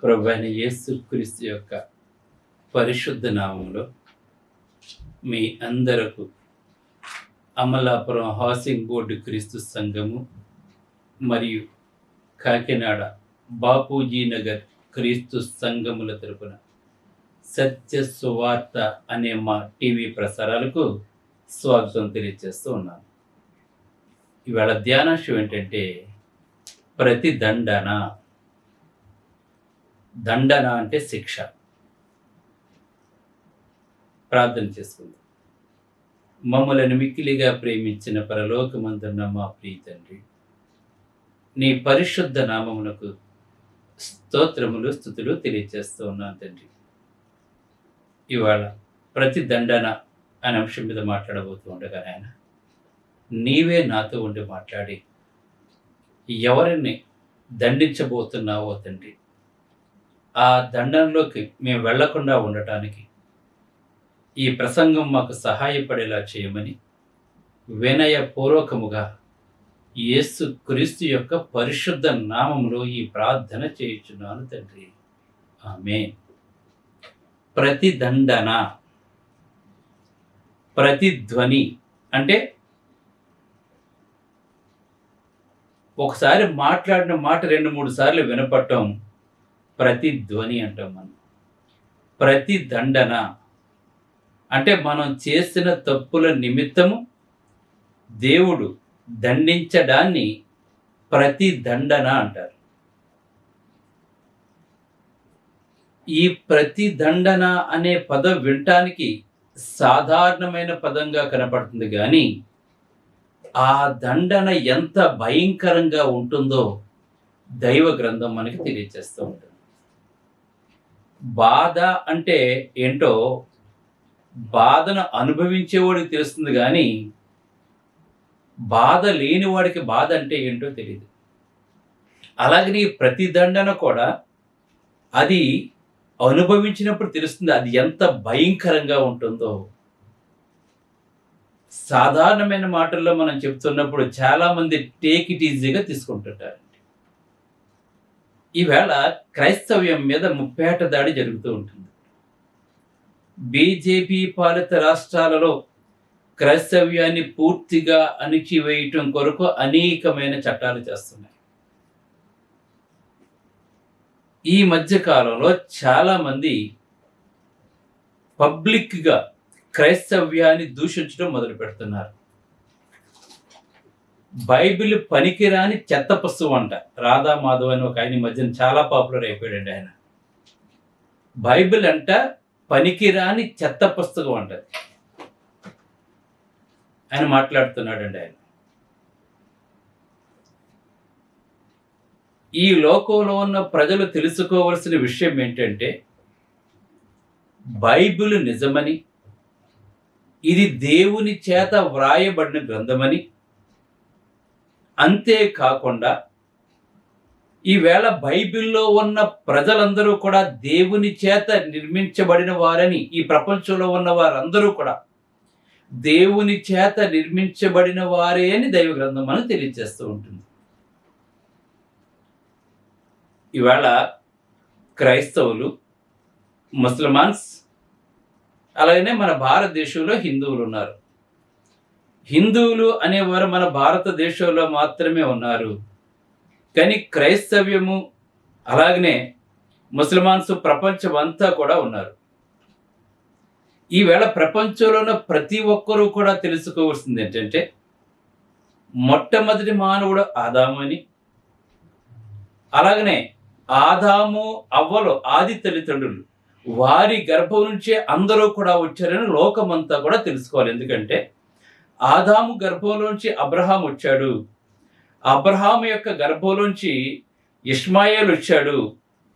ప్రభువైన యేసుక్రీస్తు యొక్క పరిశుద్ధ నామములో మీ అందరకు అమలాపురం హౌసింగ్ బోర్డు క్రీస్తు సంఘము మరియు కాకినాడ బాపూజీ నగర్ క్రీస్తు సంఘముల తరపున సత్య సువార్త అనే మా టీవీ ప్రసారాలకు స్వాగతం తెలియజేస్తూ ఉన్నాను. ఇవాళ ధ్యానాంశం ఏంటంటే ప్రతిదండన. దండన అంటే శిక్ష. ప్రార్థన చేసుకుందాం. మమ్మలను మిక్కిలిగా ప్రేమించిన పరలోకమందున్న మా ప్రియ తండ్రి, నీ పరిశుద్ధ నామమునకు స్తోత్రములు స్తుతులు తెలియజేస్తూ ఉన్నాను తండ్రి. ఇవాళ ప్రతిదండన అనే అంశం మీద మాట్లాడబోతూ ఉండగా నాయన, నీవే నాతో ఉండి మాట్లాడి ఎవరిని దండించబోతున్నావో తండ్రి, ఆ దండంలోకి మేము వెళ్లకుండా ఉండటానికి ఈ ప్రసంగం మాకు సహాయపడేలా చేయమని వినయపూర్వకముగా యేసు క్రీస్తు యొక్క పరిశుద్ధ నామములో ఈ ప్రార్థన చేయుచున్నాను తండ్రి. ఆమేన్. ప్రతిదండన, ప్రతిధ్వని అంటే ఒకసారి మాట్లాడిన మాట 2-3 సార్లు వినపడటం ప్రతిధ్వని అంటాం మనం. ప్రతిదండన అంటే మనం చేసిన తప్పుల నిమిత్తము దేవుడు దండించడాన్ని ప్రతిదండన అంటారు. ఈ ప్రతిదండన అనే పదం వినటానికి సాధారణమైన పదంగా కనపడుతుంది, కానీ ఆ దండన ఎంత భయంకరంగా ఉంటుందో దైవ గ్రంథం మనకి తెలియజేస్తూ ఉంటుంది. బాధ అంటే ఏంటో బాధను అనుభవించేవాడికి తెలుస్తుంది, కానీ బాధ లేని వాడికి బాధ అంటే ఏంటో తెలియదు. అలాగని ప్రతిదండన కూడా అది అనుభవించినప్పుడు తెలుస్తుంది అది ఎంత భయంకరంగా ఉంటుందో. సాధారణమైన మాటల్లో మనం చెప్తున్నప్పుడు చాలామంది టేక్ ఇట్ ఈజీగా తీసుకుంటుంటారండి. ఈవేళ క్రైస్తవ్యం మీద ముప్పేట దాడి జరుగుతూ ఉంటుంది. బీజేపీ పాలిత రాష్ట్రాలలో క్రైస్తవ్యాన్ని పూర్తిగా అణిచివేయటం కొరకు అనేకమైన చట్టాలు చేస్తున్నాయి. ఈ మధ్య కాలంలో చాలామంది పబ్లిక్గా క్రైస్తవ్యాన్ని దూషించడం మొదలు పెడుతున్నారు. బైబిల్ పనికిరాని చెత్త పుస్తకం అంట. రాధా మాధవ్ అని ఒక ఆయన మధ్యన చాలా పాపులర్ అయిపోయాడండి. ఆయన బైబిల్ అంట పనికిరాని చెత్త పుస్తకం అంట. ఆయన మాట్లాడుతున్నాడండి. ఆయన ఈ లోకంలో ఉన్న ప్రజలు తెలుసుకోవలసిన విషయం ఏంటంటే బైబిల్ నిజమని, ఇది దేవుని చేత వ్రాయబడిన గ్రంథమని, అంతేకాకుండా ఈవేళ బైబిల్లో ఉన్న ప్రజలందరూ కూడా దేవుని చేత నిర్మించబడిన వారని, ఈ ప్రపంచంలో ఉన్న వారందరూ కూడా దేవుని చేత నిర్మించబడిన వారే అని దైవ గ్రంథం మనకు తెలియజేస్తూ ఉంటుంది. ఈవేళ క్రైస్తవులు, ముస్లిమాన్స్, అలాగనే మన భారతదేశంలో హిందువులు ఉన్నారు. హిందువులు అనేవారు మన భారతదేశంలో మాత్రమే ఉన్నారు, కానీ క్రైస్తవ్యము అలాగనే ముస్లిమాన్స్ ప్రపంచం అంతా కూడా ఉన్నారు. ఈవేళ ప్రపంచంలో ఉన్న ప్రతి ఒక్కరూ కూడా తెలుసుకోవాల్సింది ఏంటంటే మొట్టమొదటి మానవుడు ఆదాము అని, అలాగనే ఆదాము అవ్వలు ఆది తల్లిదండ్రులు, వారి గర్భం నుంచే అందరూ కూడా వచ్చారని లోకమంతా కూడా తెలుసుకోవాలి. ఎందుకంటే ఆదాము గర్భంలోంచి అబ్రహాం వచ్చాడు, అబ్రహాం యొక్క గర్భంలోంచి ఇష్మాయేల్ వచ్చాడు,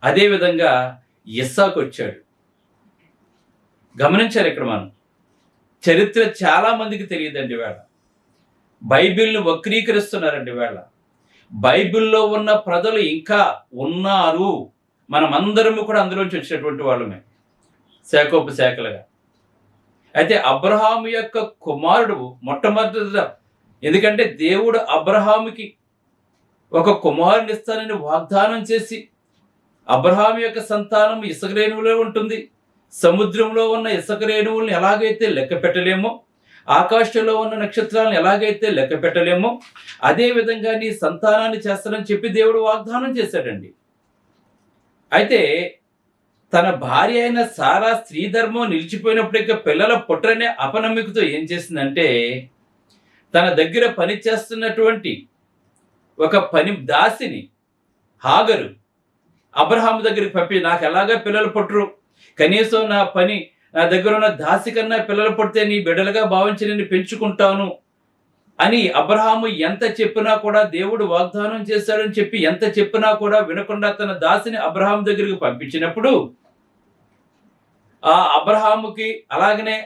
అదేవిధంగా ఇస్సాకు వచ్చాడు. గమనించారు ఇక్కడ మనం. చరిత్ర చాలా మందికి తెలియదండి. వేళ బైబిల్ని వక్రీకరిస్తున్నారండి. వేళ బైబిల్లో ఉన్న ప్రజలు ఇంకా ఉన్నారు. మనమందరము కూడా అందులోంచి వచ్చినటువంటి వాళ్ళమే, శాఖోప శాఖలుగా. అయితే అబ్రహాము యొక్క కుమారుడు మొట్టమొదట, ఎందుకంటే దేవుడు అబ్రహాముకి ఒక కుమారుని ఇస్తానని వాగ్దానం చేసి అబ్రహాము యొక్క సంతానం ఇసుక రేణువులో ఉంటుంది. సముద్రంలో ఉన్న ఇసుక రేణువుల్ని ఎలాగైతే లెక్క పెట్టలేమో, ఆకాశంలో ఉన్న నక్షత్రాలను ఎలాగైతే లెక్క పెట్టలేమో, అదే విధంగా నీ సంతానాన్ని చేస్తానని చెప్పి దేవుడు వాగ్దానం చేశాడండి. అయితే తన భార్య అయిన సారా స్త్రీ ధర్మం నిలిచిపోయినప్పుడు ఇక పిల్లల పుట్టరనే అపనమ్మికతో ఏం చేసిందంటే, తన దగ్గర పని చేస్తున్నటువంటి ఒక పని దాసిని హాగరు అబ్రహాము దగ్గరికి పంపి, నాకు ఎలాగా పిల్లలు పుట్టరు, కనీసం నా దగ్గర ఉన్న దాసి కన్నా పిల్లలు పుడితే నీ బిడ్డలుగా భావించి నేను పెంచుకుంటాను అని అబ్రహాము ఎంత చెప్పినా కూడా, దేవుడు వాగ్దానం చేశాడని చెప్పి ఎంత చెప్పినా కూడా వినకుండా తన దాసిని అబ్రహాము దగ్గరికి పంపించినప్పుడు, ఆ అబ్రహాముకి అలాగనే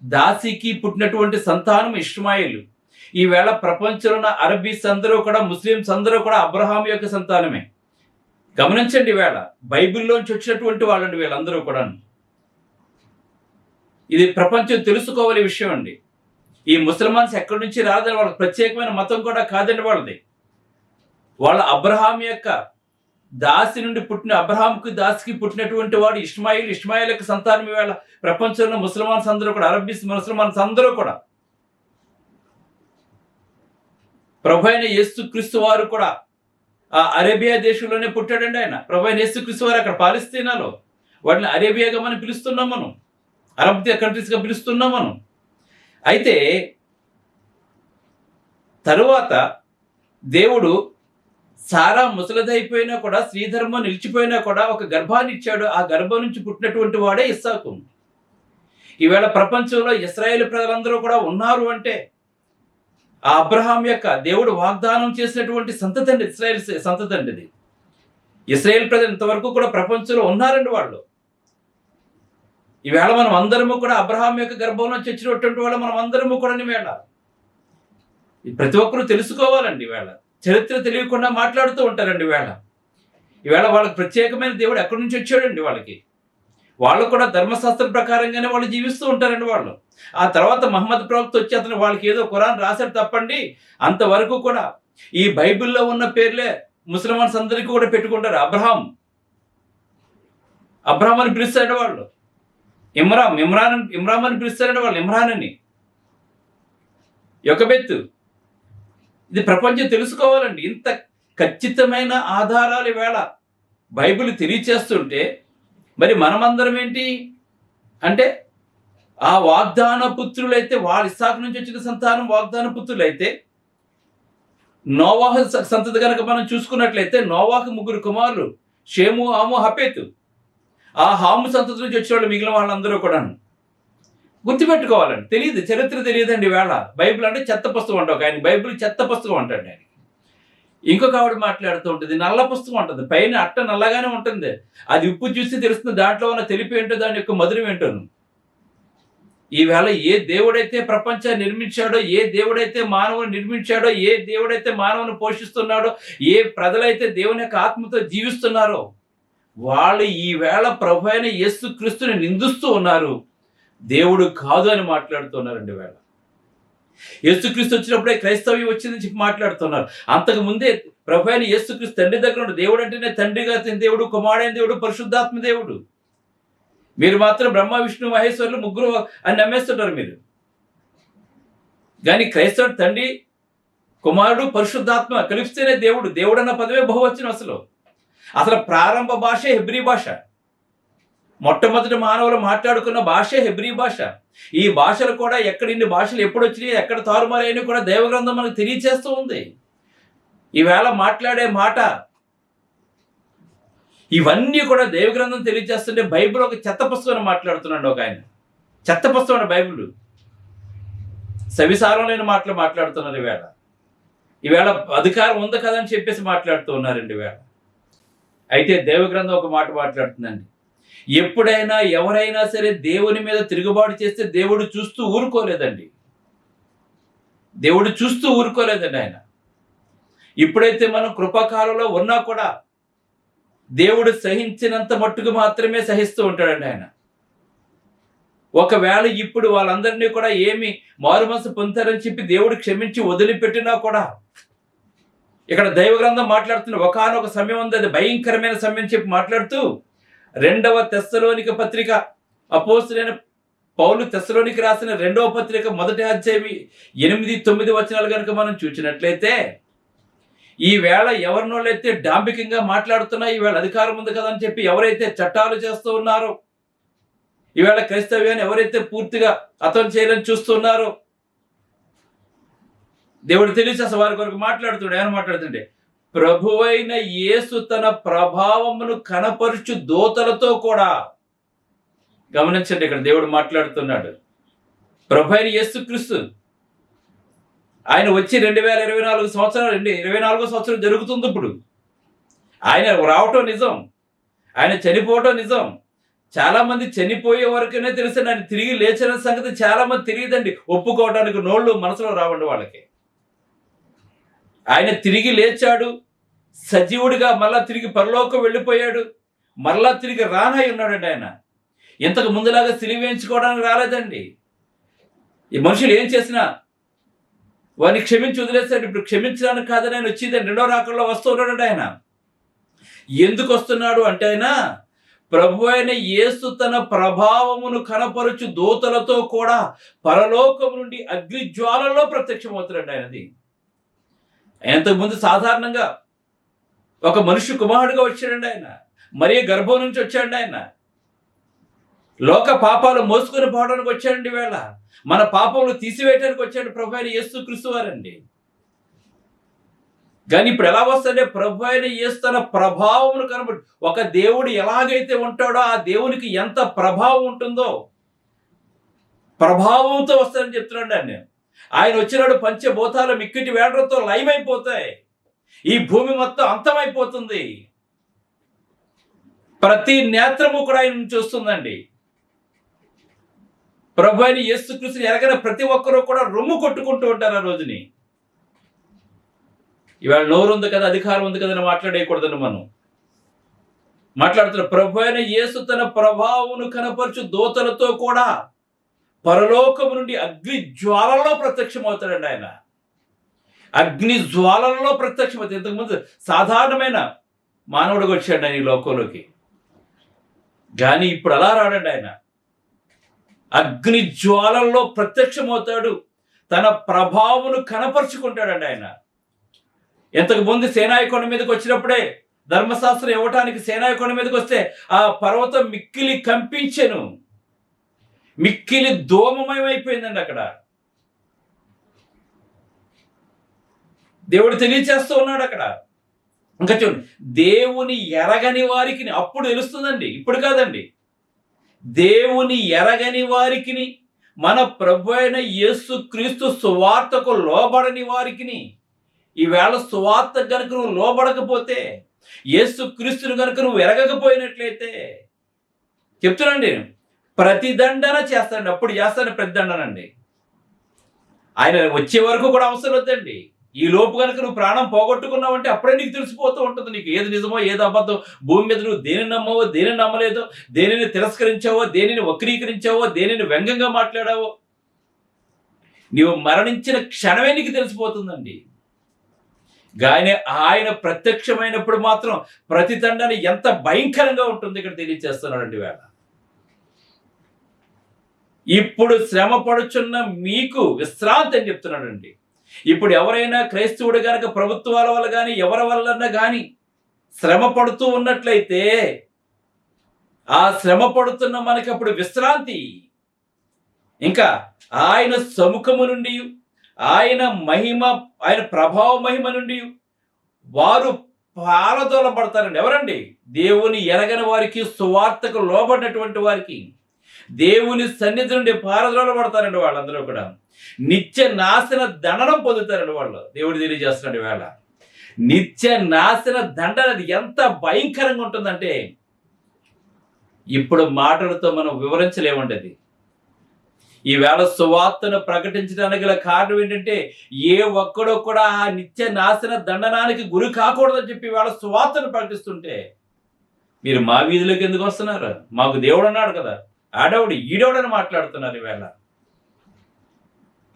దాసికి పుట్టినటువంటి సంతానం ఇష్మాయిలు. ఈవేళ ప్రపంచంలో ఉన్న అరబీస్ అందరూ కూడా, ముస్లిమ్స్ అందరూ కూడా అబ్రహాము యొక్క సంతానమే. గమనించండి, వేళ బైబిల్లోంచి వచ్చినటువంటి వాళ్ళండి వీళ్ళందరూ కూడా. ఇది ప్రపంచం తెలుసుకోవాలి విషయం అండి. ఈ ముసల్మాన్స్ ఎక్కడి నుంచి రాదని, వాళ్ళకి ప్రత్యేకమైన మతం కూడా కాదండి వాళ్ళది. వాళ్ళ అబ్రహాం యొక్క దాసి నుండి పుట్టిన, అబ్రహాంకి దాసికి పుట్టినటువంటి వాడు ఇష్మాయిల్. ఇష్మాయిల్ యొక్క సంతానం ఈవేళ ప్రపంచంలో ముసల్మాన్స్ అందరూ కూడా, అరబీస్ ముసల్మాన్స్ అందరూ కూడా. ప్రభు అయిన యేసుక్రీస్తు వారు కూడా ఆ అరేబియా దేశంలోనే పుట్టాడండి ఆయన. ప్రభు అయిన యేసుక్రీస్తు వారు అక్కడ పాలస్తీనాలో, వాటిని అరేబియాగా మనం పిలుస్తున్నాం, మనం అరబ్ కంట్రీస్గా పిలుస్తున్నాం మనం. అయితే తరువాత దేవుడు సారా ముసలదైపోయినా కూడా, స్త్రీధర్మం నిలిచిపోయినా కూడా ఒక గర్భాన్ని ఇచ్చాడు. ఆ గర్భం నుంచి పుట్టినటువంటి వాడే ఇస్సాకు. ఈవేళ ప్రపంచంలో ఇశ్రాయేలు ప్రజలందరూ కూడా ఉన్నారు అంటే ఆ అబ్రహాం యొక్క దేవుడు వాగ్దానం చేసినటువంటి సంతతి అండి, ఇశ్రాయేల్ సంతతి అండి ఇది. ఇశ్రాయేల్ ప్రజలు ఇంతవరకు కూడా ప్రపంచంలో ఉన్నారండి వాళ్ళు. ఈవేళ మనం అందరము కూడా అబ్రహాం యొక్క గర్భంలో వచ్చినటువంటి వాళ్ళు మనం అందరము కూడా ఈవేళ ప్రతి ఒక్కరూ తెలుసుకోవాలండి. ఈవేళ చరిత్ర తెలియకుండా మాట్లాడుతూ ఉంటారండి. ఈవేళ వాళ్ళకి ప్రత్యేకమైన దేవుడు ఎక్కడి నుంచి వచ్చాడండి వాళ్ళకి. వాళ్ళు కూడా ధర్మశాస్త్రం ప్రకారంగానే వాళ్ళు జీవిస్తూ ఉంటారండి వాళ్ళు. ఆ తర్వాత మహమ్మద్ ప్రవక్త వచ్చి అతను వాళ్ళకి ఏదో ఖురాన్ రాశాడు తప్పండి, అంతవరకు కూడా ఈ బైబిల్లో ఉన్న పేర్లే ముస్లిమాన్స్ అందరికీ కూడా పెట్టుకుంటారు. అబ్రహాం అని పిలుస్తాడు వాళ్ళు, ఇమ్రాన్ అని పిలుస్తారండి వాళ్ళు, ఇమ్రాన్ అని, యొకబెత్తు. ఇది ప్రపంచం తెలుసుకోవాలండి. ఇంత ఖచ్చితమైన ఆధారాలు ఈవేళ బైబిల్ తెలియచేస్తుంటే మరి మనమందరం ఏంటి అంటే, ఆ వాగ్దాన పుత్రులైతే వాళ్ళ ఇస్సాకు నుంచి వచ్చిన సంతానం వాగ్దాన పుత్రులైతే, నోవాహు సంతతి కనుక మనం చూసుకున్నట్లయితే నోవాహు 3 కుమారులు, షేము, హాము, హపేతు. ఆ హాము సంతతి నుంచి వచ్చే వాళ్ళు మిగిలిన వాళ్ళందరూ కూడా గుర్తుపెట్టుకోవాలండి. తెలియదు, చరిత్ర తెలియదండి. వేళ బైబిల్ అంటే చెత్త పుస్తకం అంటావు, ఆయన బైబిల్ చెత్త పుస్తకం అంటాడు ఆయన. ఇంకొక ఆవిడ మాట్లాడుతూ ఉంటుంది, నల్ల పుస్తకం ఉంటుంది, పైన అట్ట నల్లగానే ఉంటుంది, అది ఉప్పు చూసి తెలుస్తుంది దాంట్లో ఉన్న తెలిపి ఏంటో, దాని యొక్క మధురం ఏంటోను. ఈవేళ ఏ దేవుడైతే ప్రపంచాన్ని నిర్మించాడో, ఏ దేవుడైతే మానవుని నిర్మించాడో, ఏ దేవుడైతే మానవుని పోషిస్తున్నాడో, ఏ ప్రజలైతే దేవుని యొక్క ఆత్మతో జీవిస్తున్నారో వాళ్ళు ఈవేళ ప్రభు అయిన యేసుక్రీస్తుని నిందిస్తూ ఉన్నారు. దేవుడు కాదు అని మాట్లాడుతున్నారండి. వేళ యేసుక్రీస్తు వచ్చినప్పుడే క్రైస్తవ్యం వచ్చిందని చెప్పి మాట్లాడుతున్నారు. అంతకు ముందే ప్రభు అయిన యేసుక్రీస్తు తండ్రి దగ్గర ఉండే దేవుడు అంటేనే తండ్రిగా దేవుడు, కుమారుడైన దేవుడు, పరిశుద్ధాత్మ దేవుడు. మీరు మాత్రం బ్రహ్మ, విష్ణు, మహేశ్వరులు 3 అని నమ్మేస్తుంటారు మీరు. కానీ క్రైస్తవుడు తండ్రి, కుమారుడు, పరిశుద్ధాత్మ కలిపిస్తేనే దేవుడు. దేవుడు అన్న పదమే బహువచనం. అసలు ప్రారంభ భాష హెబ్రీ భాష. మొట్టమొదటి మానవులు మాట్లాడుకున్న భాష హెబ్రీ భాష. ఈ భాషలు కూడా ఎక్కడ, ఇన్ని భాషలు ఎప్పుడు వచ్చినాయి, ఎక్కడ తారుమారైనా కూడా దైవగ్రంథం మనకు తెలియచేస్తూ ఉంది. ఈవేళ మాట్లాడే మాట ఇవన్నీ కూడా దైవగ్రంథం తెలియజేస్తుంటే, బైబిల్ ఒక చెత్త పుస్తకం మాట్లాడుతున్నాడు ఒక ఆయన. చెత్త పుస్తకం బైబిల్, సవిసారం లేని మాటలు మాట్లాడుతున్నారు. ఈవేళ అధికారం ఉంది కదా అని చెప్పేసి మాట్లాడుతూ ఉన్నారండి. అయితే దైవగ్రంథం ఒక మాట మాట్లాడుతుందండి, ఎప్పుడైనా ఎవరైనా సరే దేవుని మీద తిరుగుబాటు చేస్తే దేవుడు చూస్తూ ఊరుకోలేదండి. దేవుడు చూస్తూ ఊరుకోలేదండి ఆయన. ఇప్పుడైతే మనం కృపాకాలంలో ఉన్నా కూడా దేవుడు సహించినంత మట్టుకు మాత్రమే సహిస్తూ ఉంటాడండి ఆయన. ఒకవేళ ఇప్పుడు వాళ్ళందరినీ కూడా ఏమి మారుమనసు పొందుతారని చెప్పి దేవుడు క్షమించి వదిలిపెట్టినా కూడా ఇక్కడ దైవ గ్రంథం మాట్లాడుతున్న ఒకానొక సమయం ఉంది, అది భయంకరమైన సమయం చెప్పి మాట్లాడుతూ 2వ తెస్సలోనిక పత్రిక అపోస్తలుడైన పౌలు తెస్సలోనికి రాసిన 2వ పత్రిక 1వ అధ్యాయం 8-9 వచనాలు కనుక మనం చూసినట్లయితే, ఈ వేళ ఎవరినోళ్ళైతే డాంబికంగా మాట్లాడుతున్నా, ఈవేళ అధికారం ఉంది కదా అని చెప్పి ఎవరైతే చట్టాలు చేస్తూ ఉన్నారో, ఈవేళ క్రైస్తవ్యాన్ని ఎవరైతే పూర్తిగా అతం చేయాలని చూస్తున్నారో, దేవుడు తెలిసి అసలు వారి కొరకు మాట్లాడుతున్నాడు. ఏమైనా మాట్లాడుతుంటే, ప్రభువైన యేసు తన ప్రభావమును కనపరుచు దూతలతో కూడా, గమనించండి ఇక్కడ దేవుడు మాట్లాడుతున్నాడు. ప్రభు అయిన యేసుక్రీస్తు ఆయన వచ్చి 2024 సంవత్సరాలు 24వ సంవత్సరం జరుగుతుంది. ఇప్పుడు ఆయన రావటం నిజం, ఆయన చనిపోవటం నిజం. చాలా మంది చనిపోయే వరకునే తెలుసు, ఆయన తిరిగి లేచిన సంగతి చాలా మంది తెలియదండి. ఒప్పుకోవడానికి నోళ్ళు మనసులో రావండి వాళ్ళకి. ఆయన తిరిగి లేచాడు, సజీవుడిగా మళ్ళా తిరిగి పరలోకం వెళ్ళిపోయాడు, మరలా తిరిగి రానై ఉన్నాడండి. ఆయన ఇంతకు ముందులాగా సిలువ వేయించుకోవడానికి రాలేదండి. ఈ మనుషులు ఏం చేసినా వారిని క్షమించి వదిలేశాడు. ఇప్పుడు క్షమించడానికి కాదని ఆయన వచ్చిందండి, 2వ రాకడలో వస్తూ ఉన్నాడు. ఆయన ఎందుకు వస్తున్నాడు అంటే, ఆయన ప్రభు అయిన యేసు తన ప్రభావమును కనపరుచు దూతలతో కూడా పరలోకం నుండి అగ్ని జ్వాలలో ప్రత్యక్షమవుతున్నాడు. ఆయనది ఇంతకుముందు సాధారణంగా ఒక మనుష్య కుమారుడుగా వచ్చాడండి. ఆయన మరియ గర్భం నుంచి వచ్చాడండి. ఆయన లోక పాపాలు మోసుకొని పోవడానికి వచ్చాడండి. వేళ మన పాపములు తీసివేయడానికి వచ్చాడు ప్రభు అయిన యేసుక్రీస్తు వారండి. కానీ ఇప్పుడు ఎలా వస్తాడే, ప్రభు అయిన యేసు తన ప్రభావమును కనబడి, ఒక దేవుడు ఎలాగైతే ఉంటాడో ఆ దేవునికి ఎంత ప్రభావం ఉంటుందో ప్రభావంతో వస్తాడని చెప్తున్నాడు ఆయన. ఆయన వచ్చినాడు పంచభూతాలు మిక్కిటి వేడలతో లయమైపోతాయి, ఈ భూమి మొత్తం అంతమైపోతుంది, ప్రతి నేత్రము కూడా ఆయన చూస్తుందండి. ప్రభు అయిన యేసుక్రీస్తుని ఎరగని ప్రతి ఒక్కరూ కూడా రొమ్ము కొట్టుకుంటూ ఉంటారు ఆ రోజుని. ఇవాళ నోరు ఉంది కదా, అధికారం ఉంది కదా అని మాట్లాడేయకూడదని మనం మాట్లాడుతున్న. ప్రభు అయిన యేసు తన ప్రభావమును కనపరచు దూతలతో కూడా పరలోకము నుండి అగ్ని జ్వాలలో ప్రత్యక్షమవుతాడండి. ఆయన అగ్ని జ్వాలలో ప్రత్యక్షమవుతాడు. ఇంతకుముందు సాధారణమైన మానవుడిగా వచ్చాడు ఆయన ఈ లోకంలోకి, కానీ ఇప్పుడు అలా రాడండి. ఆయన అగ్ని జ్వాలల్లో ప్రత్యక్షమవుతాడు, తన ప్రభావమును కనపరుచుకుంటాడండి. ఆయన ఇంతకు ముందు సేనాయి కొండ మీదకి వచ్చినప్పుడే, ధర్మశాస్త్రం ఇవ్వటానికి సేనాయి కొండ మీదకి వస్తే ఆ పర్వతం మిక్కిలి కంపించెను, మిక్కిలి దోమమయమైపోయిందండి. అక్కడ దేవుడు తెలియచేస్తూ ఉన్నాడు. అక్కడ ఇంకా చూడండి, దేవుని ఎరగని వారికి అప్పుడు తెలుస్తుందండి, ఇప్పుడు కాదండి. దేవుని ఎరగని వారికి, మన ప్రభు అయిన యేసుక్రీస్తు సువార్తకు లోబడని వారికి, ఈవేళ సువార్త కనుక నువ్వు లోబడకపోతే, యేసుక్రీస్తుని కనుక నువ్వు ఎరగకపోయినట్లయితే, చెప్తున్నాండి, ప్రతిదండన చేస్తాడండి. అప్పుడు చేస్తాడు ప్రతిదండనండి. ఆయన వచ్చే వరకు కూడా అవసరం వద్దండి. ఈ లోపు కనుక నువ్వు ప్రాణం పోగొట్టుకున్నావంటే అప్పుడే నీకు తెలిసిపోతూ ఉంటుంది, నీకు ఏది నిజమో ఏది అబద్ధం. భూమి మీద నువ్వు దేనిని నమ్మవో, దేనిని నమ్మలేదో, దేనిని తిరస్కరించావో, దేనిని వక్రీకరించావో, దేనిని వ్యంగ్యంగా మాట్లాడావో, నీవు మరణించిన క్షణమే నీకు తెలిసిపోతుందండి. కానీ ఆయన ప్రత్యక్షమైనప్పుడు మాత్రం ప్రతిదండన ఎంత భయంకరంగా ఉంటుంది ఇక్కడ తెలియజేస్తున్నాడండి. వేళ ఇప్పుడు శ్రమ పడుచున్న మీకు విశ్రాంతి అని చెప్తున్నాడండి. ఇప్పుడు ఎవరైనా క్రైస్తవుడు కనుక ప్రభుత్వాల వల్ల కానీ ఎవరి వల్లన్నా కానీ శ్రమ పడుతూ ఉన్నట్లయితే, ఆ శ్రమ పడుతున్న మనకి అప్పుడు విశ్రాంతి. ఇంకా ఆయన సముఖము నుండి, ఆయన మహిమ, ఆయన ప్రభావ మహిమ నుండి వారు పారదోలబడతారండి. ఎవరండి? దేవుని ఎరగని వారికి, సువార్తకు లోబడినటువంటి వారికి దేవుని సన్నిధి నుండి పారద్రోలబడతారండి. వాళ్ళందరూ కూడా నిత్య నాశన దండనం పొందుతారండి. వాళ్ళు దేవుడు తెలియజేస్తున్నాడు. వేళ నిత్య నాశన దండన ఎంత భయంకరంగా ఉంటుందంటే, ఇప్పుడు మాటలతో మనం వివరించలేమండి. అది ఈవేళ సువార్తను ప్రకటించడానికి గల కారణం ఏంటంటే, ఏ ఒక్కడో కూడా ఆ నిత్య నాశన దండనానికి గురి కాకూడదని చెప్పి వేళ సువార్తను ప్రకటిస్తుంటే, మీరు మా వీధిలోకి ఎందుకు వస్తున్నారు? మాకు దేవుడు అన్నాడు కదా, ఆడవుడు ఈడవుడని మాట్లాడుతున్నారు. ఈవేళ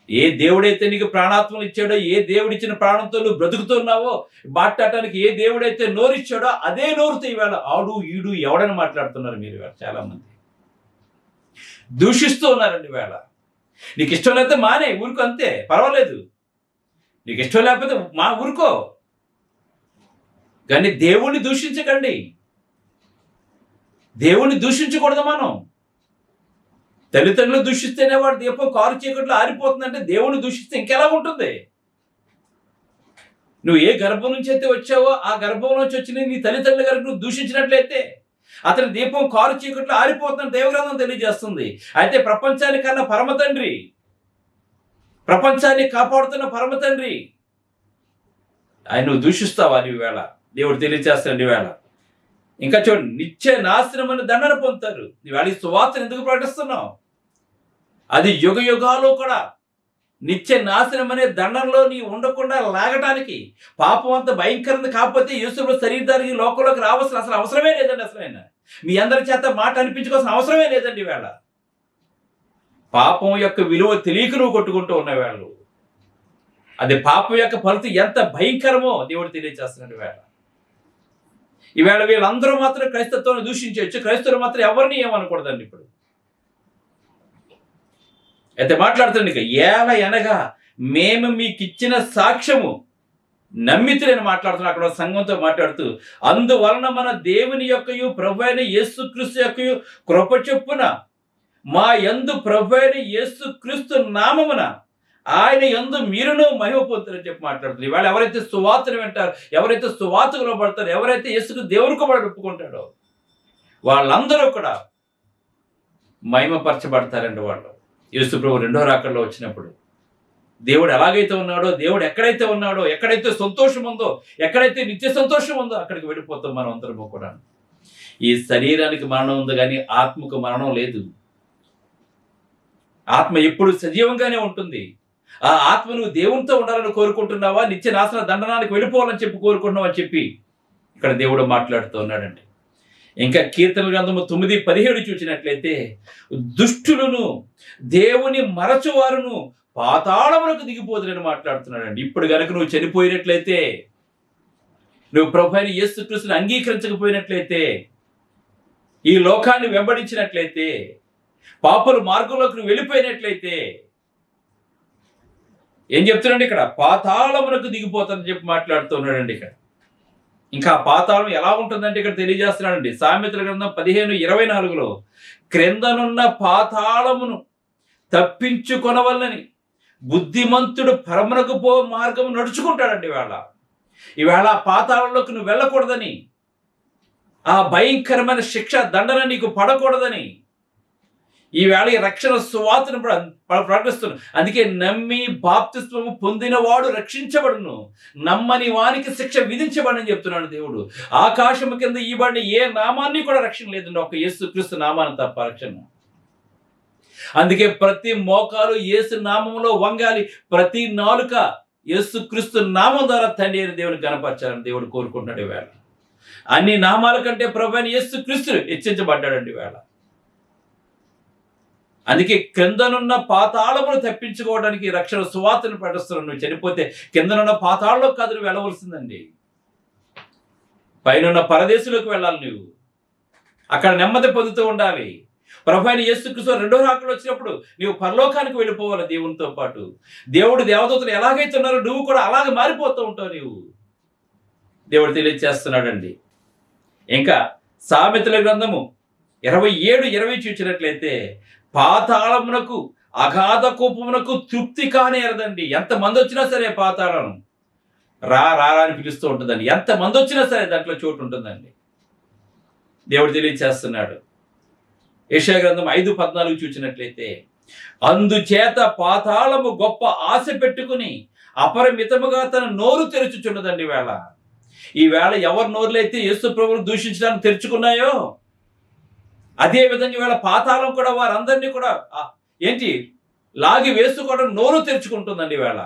ఏ దేవుడైతే నీకు ప్రాణాత్మలు ఇచ్చాడో, ఏ దేవుడిచ్చిన ప్రాణంతో నువ్వు బ్రతుకుతున్నావో, మాట్లాడటానికి ఏ దేవుడైతే నోరిచ్చాడో అదే నోరుతో ఈవేళ ఆడు ఈడు ఎవడని మాట్లాడుతున్నారు మీరు ఈవేళ. చాలా మంది దూషిస్తూ ఉన్నారండి ఈవేళ. నీకు ఇష్టం లేకపోతే మానే, ఊరుకో, అంతే, పర్వాలేదు. నీకు ఇష్టం లేకపోతే మా ఊరుకో, కానీ దేవుణ్ణి దూషించకండి. దేవుణ్ణి దూషించకూడదు మనం. తల్లిదండ్రులు దూషిస్తేనే వాడు దీపం కారు చీకట్లో ఆరిపోతుందంటే దేవుణ్ణి దూషిస్తే ఇంకెలా ఉంటుంది? నువ్వు ఏ గర్భం నుంచి అయితే వచ్చావో ఆ గర్భం నుంచి వచ్చిన నీ తల్లిదండ్రుల గారికి నువ్వు దూషించినట్లయితే అతని దీపం కారు చీకట్లో ఆరిపోతుందని దైవగ్రంథం తెలియజేస్తుంది. అయితే ప్రపంచానికన్నా పరమ తండ్రి, ప్రపంచాన్ని కాపాడుతున్న పరమ తండ్రి, ఆయన నువ్వు దూషిస్తావా? నీ వేళ దేవుడు తెలియజేస్తాడు. వేళ ఇంకా చూడండి, నిత్య నాశనం అని దండన పొందుతారు. నీవేళ ఈ సువార్తను ఎందుకు ప్రకటిస్తున్నావు? అది యుగ యుగాలు కూడా నిత్య నాశనం అనే దండంలో నీ ఉండకుండా లాగటానికి. పాపం అంత భయంకరంగా కాకపోతే యేసు శరీరధారికి లోకంలోకి రావాల్సిన అసలు అవసరమే లేదండి. అసలైన మీ అందరి చేత మాట అనిపించుకోవాల్సిన అవసరమే లేదండి. వేళ పాపం యొక్క విలువ తెలియక నువ్వు కొట్టుకుంటూ ఉన్న వేళ, అది పాపం యొక్క ఫలితం ఎంత భయంకరమో దేవుడు తెలియజేస్తున్నాడు. వేళ ఈవేళ వీళ్ళందరూ మాత్రం క్రైస్తత్వాన్ని దూషించవచ్చు, క్రైస్తవులు మాత్రం ఎవరిని ఏమనకూడదండి. ఇప్పుడు అయితే మాట్లాడుతుంది, ఏల అనగా మేము మీకు ఇచ్చిన సాక్ష్యము నమ్మితులని మాట్లాడుతున్నాం. అక్కడ సంఘంతో మాట్లాడుతూ, అందువలన మన దేవుని యొక్కయు ప్రభువైన యేసుక్రీస్తు యొక్కయు కృప చొప్పున మా యందు ప్రభువైన యేసుక్రీస్తు నామమున ఆయన యందు మీరును మహిమ పొందుతారని చెప్పి మాట్లాడుతుంది. ఇవాళ ఎవరైతే సువార్తను వింటారో, ఎవరైతే సువార్తకు లోబడతారో, ఎవరైతే యేసుకు దేవునికి వాడు ఒప్పుకుంటాడో వాళ్ళందరూ కూడా మహిమపరచబడతారండి. వాళ్ళు యేసు ప్రభు రెండో రాకడలో వచ్చినప్పుడు దేవుడు ఎలాగైతే ఉన్నాడో, దేవుడు ఎక్కడైతే ఉన్నాడో, ఎక్కడైతే సంతోషం ఉందో, ఎక్కడైతే నిత్య సంతోషం ఉందో అక్కడికి వెళ్ళిపోతాం మనం అందరము కూడా. ఈ శరీరానికి మరణం ఉంది కానీ ఆత్మకు మరణం లేదు. ఆత్మ ఎప్పుడు సజీవంగానే ఉంటుంది. ఆ ఆత్మ నువ్వు దేవునితో ఉండాలని కోరుకుంటున్నావా, నిత్య నాశన దండనానికి వెళ్ళిపోవాలని చెప్పి కోరుకుంటున్నావు అని చెప్పి ఇక్కడ దేవుడు మాట్లాడుతూ ఉన్నాడండి. ఇంకా కీర్తన గ్రంథము 9:17 చూసినట్లయితే, దుష్టులను దేవుని మరచువారును పాతాళములకు దిగిపోదురని మాట్లాడుతున్నాడండి. ఇప్పుడు గనక నువ్వు చనిపోయినట్లయితే, నువ్వు ప్రభువైన యేసుక్రీస్తుని అంగీకరించకపోయినట్లయితే, ఈ లోకాన్ని వెంబడించినట్లయితే, పాపుల మార్గంలోకి నువ్వు వెళ్ళిపోయినట్లయితే ఏం చెప్తున్నాడు ఇక్కడ? పాతాళమునకు దిగిపోతానని చెప్పి మాట్లాడుతున్నాడండి ఇక్కడ. ఇంకా పాతాళం ఎలా ఉంటుందంటే ఇక్కడ తెలియజేస్తున్నాడండి. సామెతల గ్రంథం 15:24లో, క్రిందనున్న పాతాళమును తప్పించుకొనవల్లని బుద్ధిమంతుడు పరమునకు పో మార్గము నడుచుకుంటాడండి. ఈవేళ పాతాళంలోకి నువ్వు వెళ్ళకూడదని, ఆ భయంకరమైన శిక్ష దండన నీకు పడకూడదని ఈవేళ ఈ రక్షణ సువార్తను ప్రకటిస్తున్నాను. అందుకే నమ్మి బాప్తిస్మము పొందినవాడు రక్షించబడును, నమ్మని వానికి శిక్ష విధించబడని చెప్తున్నాడు దేవుడు. ఆకాశము కింద ఇవ్వబడిన ఏ నామాన్ని కూడా రక్షణ లేదండి, ఒక యేసుక్రీస్తు నామాన్ని తప్ప రక్షణ. అందుకే ప్రతి మోకాలు యేసు నామములో వంగాలి, ప్రతి నాలుక యేసుక్రీస్తు నామం ద్వారా తండ్రి అయిన దేవుని కనపరచాలని దేవుడు కోరుకుంటున్నాడు. ఈవేళ అన్ని నామాల కంటే ప్రభువైన యేసుక్రీస్తు హెచ్చించబడ్డాడండి. ఈవేళ అందుకే కిందనున్న పాతాళమును తప్పించుకోవడానికి రక్షణ సువార్తను ప్రకటిస్తున్నాను. నువ్వు చనిపోతే కిందనున్న పాతాళంలో కాదు నువ్వు వెళ్ళవలసిందండి, పైనున్న పరదేశంలోకి వెళ్ళాలి. నువ్వు అక్కడ నెమ్మది పొందుతూ ఉండాలి. ప్రభువైన యేసుక్రీస్తు రెండో రాకడలో వచ్చినప్పుడు నువ్వు పరలోకానికి వెళ్ళిపోవాలి దేవునితో పాటు. దేవుడు దేవదూతలు ఎలాగైతే ఉన్నారో నువ్వు కూడా అలాగే మారిపోతూ ఉంటావు. నువ్వు దేవుడు తెలియజేస్తున్నాడండి. ఇంకా సామెతల గ్రంథము 27:20 చూసినట్లయితే, పాతాళమునకు అగాధ కోపమునకు తృప్తి కానేరదండి. ఎంతమంది వచ్చినా సరే పాతాళం రా రా అని పిలుస్తూ ఉంటుందండి. ఎంతమంది వచ్చినా సరే దాంట్లో చోటు ఉంటుందండి. దేవుడు తెలియజేస్తున్నాడు. యెషయా గ్రంథం 5:14 చూసినట్లయితే, అందుచేత పాతాళము గొప్ప ఆశ పెట్టుకుని అపరిమితముగా తన నోరు తెరుచుచున్నదండి. ఈవేళ ఎవరి నోరులైతే యేసు ప్రభువును దూషించడానికి తెరుచుకున్నాయో అదే విధంగా ఈవేళ పాతాళం కూడా వారందరినీ కూడా లాగి వేసుకోవడం నోరు తెరుచుకుంటుందండి. ఈవేళ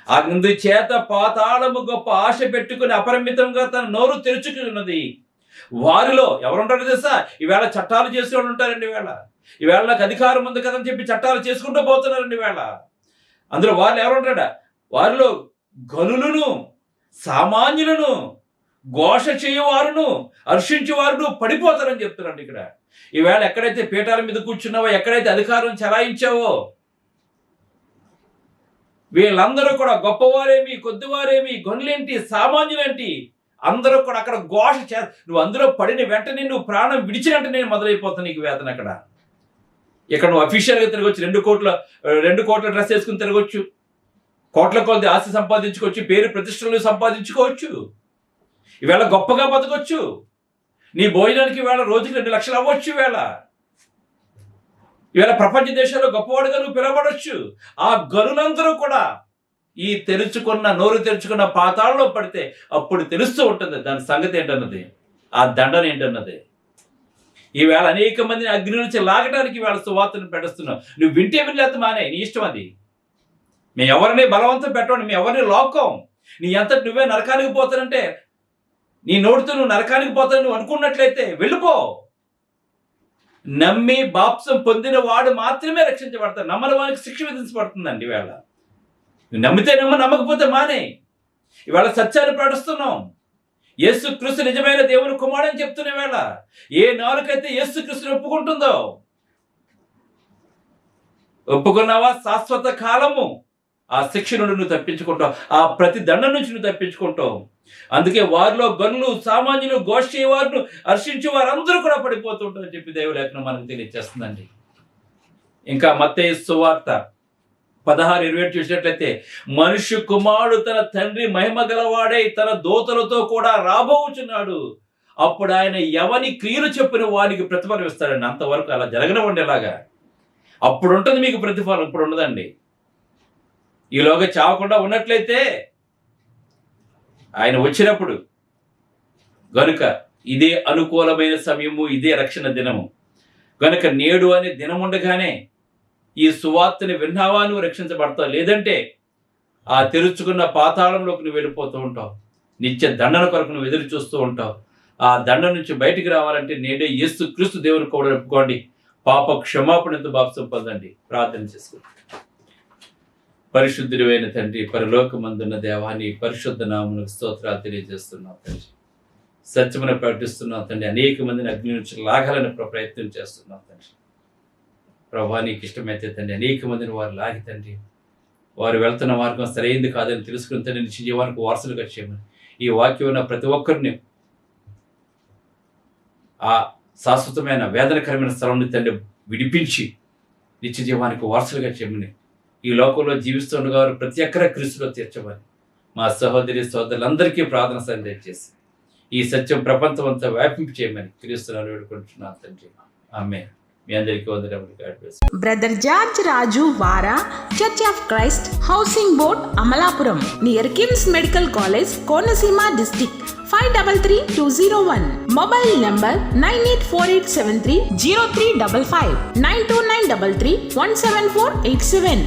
అందుచేత పాతాళము గొప్ప ఆశ పెట్టుకుని అపరిమితంగా తన నోరు తెరుచుకున్నది. వారిలో ఎవరుంటారో తెలుసా? ఈవేళ చట్టాలు చేసే వాళ్ళు ఉంటారండి. ఈవేళ నాకు అధికారం ఉంది కదని చెప్పి చట్టాలు చేసుకుంటూ పోతున్నారండి. అందులో వాళ్ళు ఎవరు ఉంటాడా? వారిలో గనులను, సామాన్యులను, ఘోష చేయవారును, హర్షించేవారును పడిపోతారని చెప్తున్నాడు ఇక్కడ. ఈవేళ ఎక్కడైతే పీఠాల మీద కూర్చున్నావో, ఎక్కడైతే అధికారం చెలాయించావో, వీళ్ళందరూ కూడా గొప్పవారేమి, కొద్దివారేమి, గనులేంటి, సామాన్యులేంటి, అందరూ కూడా అక్కడ ఘోష నువ్వు అందులో పడిన వెంటనే నువ్వు ప్రాణం విడిచినట్టు నేను మొదలైపోతాను నీకు వేదన. అక్కడ ఇక్కడ నువ్వు అఫీషియల్గా తిరగొచ్చు, 2 కోట్ల డ్రెస్ వేసుకుని తిరగొచ్చు, కోట్ల కొలది ఆస్తి సంపాదించుకోవచ్చు, పేరు ప్రతిష్టలు సంపాదించుకోవచ్చు, ఈవేళ గొప్పగా బతకొచ్చు, నీ భోజనానికి ఈవేళ రోజుకి 2 లక్షలు అవ్వచ్చు, ఈవేళ ప్రపంచ దేశాల్లో గొప్పవాడుగా నువ్వు పిలవబడవచ్చు. ఆ గనులందరూ కూడా ఈ నోరు తెరుచుకున్న పాతాళంలో పడితే అప్పుడు తెలుస్తూ ఉంటుంది దాని సంగతి ఏంటన్నది, ఆ దండన ఏంటన్నది. ఈవేళ అనేక మందిని అగ్ని నుంచి లాగడానికి ఈవేళ సువార్తను పెట్టేస్తున్నావు. నువ్వు వింటే వినలేత మానే, నీ ఇష్టం అది. మేము ఎవరిని బలవంతం పెట్టండి, మేము ఎవరిని లోకం. నీ అంతటి నువ్వే నరకానికి పోతానంటే, నీ నోటితో నువ్వు నరకానికి పోతాను నువ్వు అనుకున్నట్లయితే వెళ్ళిపో. నమ్మి బాప్సం పొందిన వాడు మాత్రమే రక్షించబడతాడు. నమ్మని వానికి శిక్ష విధించబడుతుందండి. ఈవేళ నువ్వు నమ్మితే నమ్మకపోతే మానే. ఈవేళ సత్యాన్ని ప్రకటిస్తున్నాం. యేసుక్రీస్తు నిజమైన దేవుని కుమారుడని చెప్తున్న వేళ ఏ నాలుకైతే యేసుక్రీస్తుని ఒప్పుకుంటుందో, ఒప్పుకున్నావా శాశ్వత కాలము ఆ శిక్ష నుండి నువ్వు తప్పించుకుంటావు, ఆ ప్రతి దండం నుంచి నువ్వు తప్పించుకుంటావు. అందుకే వారిలో గనులు, సామాన్యులు, ఘోష చేయవారు, హర్షించే వారందరూ కూడా పడిపోతుంటారని చెప్పి దైవలేఖనం మనకు తెలియజేస్తుందండి. ఇంకా మత్తయి సువార్త 16:27 చూసినట్లయితే, మనుష్య కుమారుడు తన తండ్రి మహిమ గలవాడై తన దూతలతో కూడా రాబోచున్నాడు, అప్పుడు ఆయన ఎవని క్రియలు చెప్పిన వానికి ప్రతిఫలం ఇస్తాడండి. అంతవరకు అలా జరగనివ్వండి. ఎలాగా అప్పుడు ఉంటుంది మీకు ప్రతిఫలం, ఇప్పుడు ఉండదండి. ఈలోగా చావకుండా ఉన్నట్లయితే ఆయన వచ్చినప్పుడు గనుక ఇదే అనుకూలమైన సమయము, ఇదే రక్షణ దినము గనుక నేడు అనే దినం ఉండగానే ఈ సువార్తని విన్నావా నువ్వు రక్షించబడతావు. లేదంటే ఆ తెరుచుకున్న పాతాళంలోకి నువ్వు వెళ్ళిపోతూ ఉంటావు. నిత్య దండన కొరకు నువ్వు ఎదురు చూస్తూ ఉంటావు. ఆ దండ నుంచి బయటికి రావాలంటే నేడే యేసుక్రీస్తు దేవుని కూడా ఒప్పుకోండి, పాప క్షమాపణతో బాప్సం పొందండి. ప్రార్థన చేసుకుంటాం. పరిశుద్ధుడైన తండ్రి, పరలోకమందున్న దేవాన్ని పరిశుద్ధ నామమునకు స్తోత్రాలు తెలియజేస్తున్నాం తండ్రి. సత్యమును ప్రకటిస్తున్నాం తండ్రి. అనేక మందిని అగ్ని నుంచి లాగాలని ప్రయత్నం చేస్తున్నాం తండ్రి. ప్రభా నీకు ఇష్టమైతే తండ్రి అనేక మందిని వారు లాగి తండ్రి, వారు వెళ్తున్న మార్గం సరైంది కాదని తెలుసుకుని తండ్రి నిత్య జీవానికి వారసులుగా చేయమని ఈ వాక్యం ఉన్న ప్రతి ఒక్కరిని ఆ శాశ్వతమైన వేదనకరమైన స్థలం తండ్రి విడిపించి నిత్య జీవానికి వారసులుగా చేయమని, ఈ లోకంలో జీవిస్తుండగా వారు ప్రతి ఒక్కరి క్రీస్తులో తీర్చమని మా సహోదరి సోదరులందరికీ ప్రార్థన సందేశం చేసి ఈ సత్యం ప్రపంచం అంతా వ్యాపింపు చేయమని క్రీస్తునామమున వేడుకుంటున్నాను తండ్రి. ఆమేన్. మీ అందరికీ వందనములు. బ్రదర్ జార్జ్ రాజు వారా, church of Christ, housing board, Amalapuram, near KIMS medical college, Konaseema district, 532201. Mobile number 9848730355, 929331747.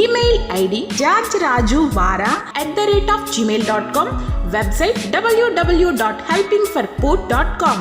Email ID georgerajuvara@gmail.com. Website www.helpingforpoor.com.